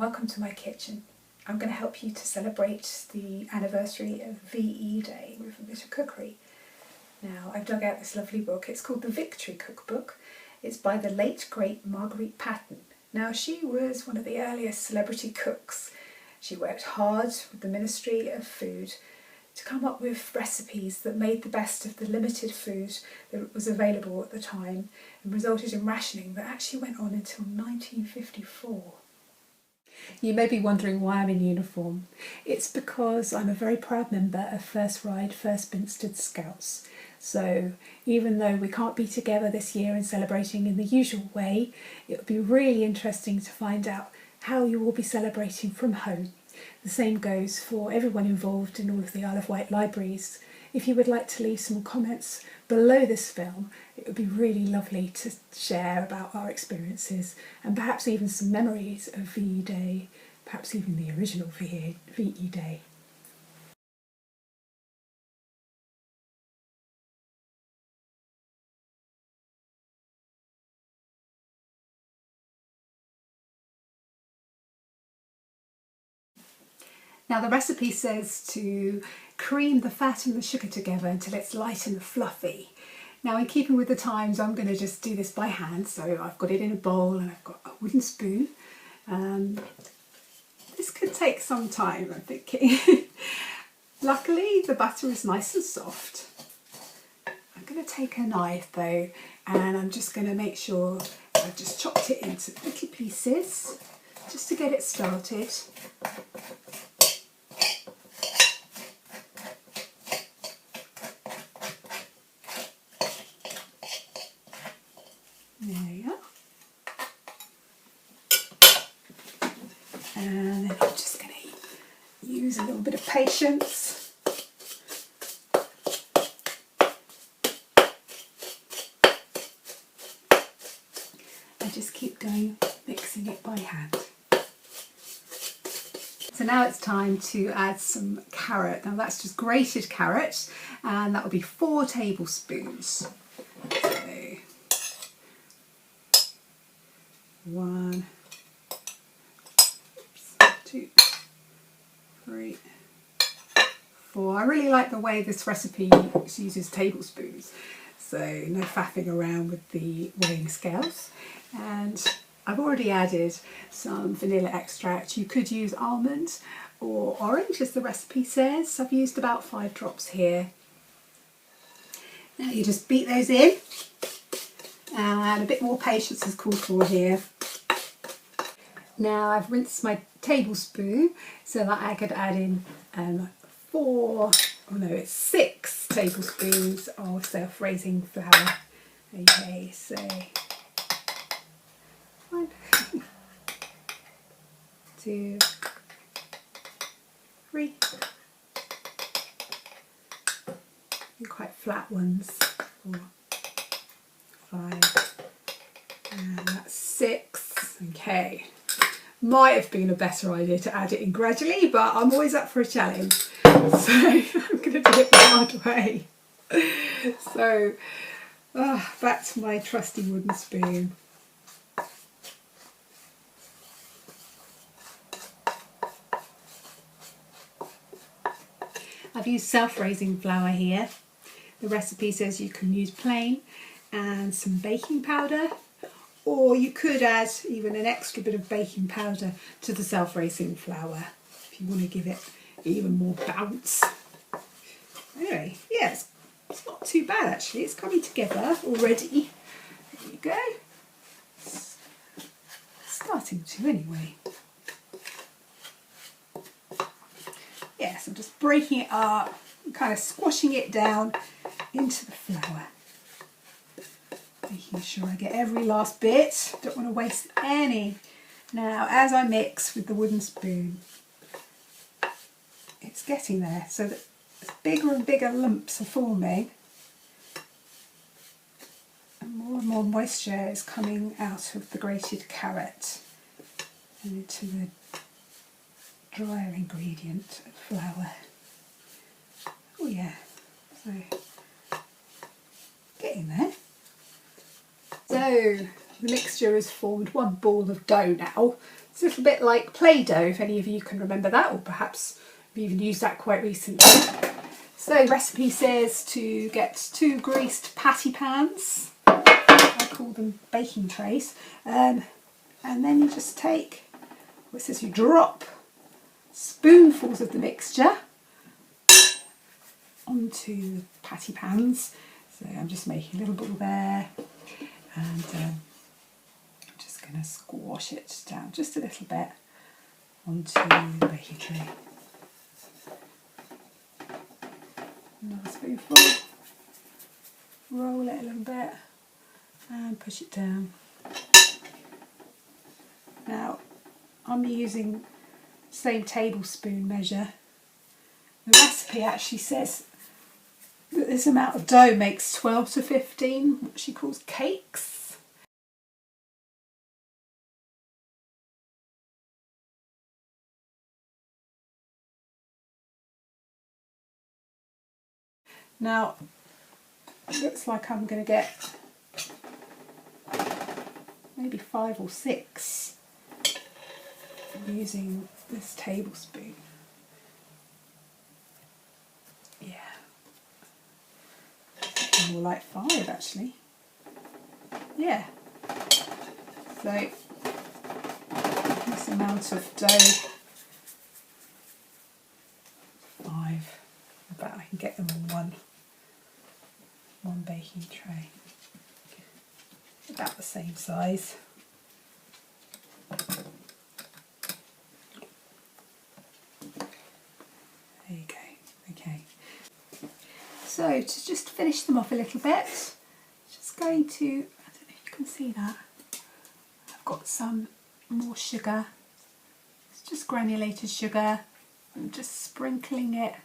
welcome to my kitchen. I'm going to help you to celebrate the anniversary of VE Day with a bit of cookery. Now, I've dug out this lovely book. It's called the Victory Cookbook. It's by the late great Marguerite Patten. Now, she was one of the earliest celebrity cooks. She worked hard with the Ministry of Food to come up with recipes that made the best of the limited food that was available at the time and resulted in rationing that actually went on until 1954. You may be wondering why I'm in uniform. It's because I'm a very proud member of First Ryde, First Minstead Scouts. So even though we can't be together this year and celebrating in the usual way, it would be really interesting to find out how you will be celebrating from home. The same goes for everyone involved in all of the Isle of Wight libraries. If you would like to leave some comments below this film, it would be really lovely to share about our experiences and perhaps even some memories of VE Day, perhaps even the original VE Day. Now the recipe says to cream the fat and the sugar together until it's light and fluffy. Now, in keeping with the times, I'm going to just do this by hand. So I've got it in a bowl and I've got a wooden spoon. This could take some time, I'm thinking. Luckily, the butter is nice and soft. I'm going to take a knife though, and I'm just going to make sure I've just chopped it into little pieces just to get it started. There you go. And then I'm just going to use a little bit of patience. And just keep going, mixing it by hand. So now it's time to add some carrot. Now that's just grated carrot, and that will be 4 tablespoons. So 1, 2, 3, 4. I really like the way this recipe uses tablespoons, so no faffing around with the weighing scales. And I've already added some vanilla extract. You could use almond or orange as the recipe says. I've used about 5 drops here. Now you just beat those in, and a bit more patience is called for here. Now I've rinsed my tablespoon so that I could add in 6 tablespoons of self-raising flour. Okay, so 1, 2, 3, and quite flat ones, 4, 5, and that's 6. Okay, might have been a better idea to add it in gradually, but I'm always up for a challenge, so I'm going to do it the hard way. So back to my trusty wooden spoon. I've used self-raising flour here. The recipe says you can use plain and some baking powder, or you could add even an extra bit of baking powder to the self-raising flour if you want to give it even more bounce. Anyway, yeah, it's not too bad actually. It's coming together already. There you go. It's starting to anyway. Yes, I'm just breaking it up and kind of squashing it down into the flour. Making sure I get every last bit. Don't want to waste any. Now, as I mix with the wooden spoon, it's getting there so that bigger and bigger lumps are forming, and more moisture is coming out of the grated carrot and into the drier ingredient of flour. Oh yeah, so getting there. So The mixture has formed one ball of dough now. It's a little bit like Play-Doh, if any of you can remember that, or perhaps you've even used that quite recently. So the recipe says to get 2 greased patty pans. I call them baking trays. And then you just take, well, it says you drop spoonfuls of the mixture onto the patty pans. So I'm just making a little ball there, and I'm just going to squash it down just a little bit onto the baking tray. Another spoonful, roll it a little bit and push it down. Now I'm using the same tablespoon measure. The recipe actually says that this amount of dough makes 12 to 15, what she calls cakes. Now, it looks like I'm going to get maybe 5 or 6 using this tablespoon. Yeah, more like 5 actually. Yeah, so this amount of dough, 5. I bet I can get them on one baking tray, about the same size. There you go. Okay. So to just finish them off a little bit, just going to, I don't know if you can see that, I've got some more sugar. It's just granulated sugar. I'm just sprinkling it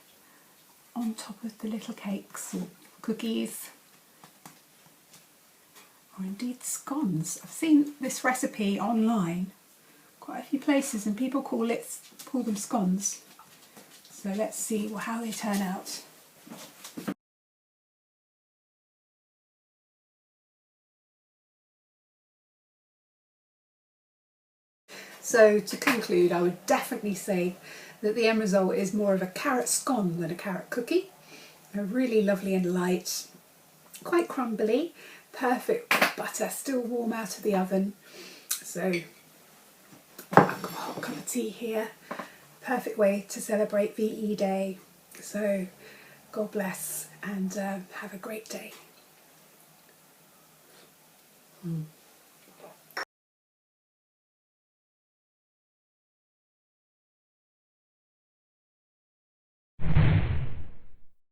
on top of the little cakes or cookies, or indeed scones. I've seen this recipe online quite a few places and people call them scones. So let's see how they turn out. So to conclude, I would definitely say that the end result is more of a carrot scone than a carrot cookie. They're really lovely and light, quite crumbly, perfect butter, still warm out of the oven. So I've got a hot cup of tea here. Perfect way to celebrate VE Day. So God bless and have a great day.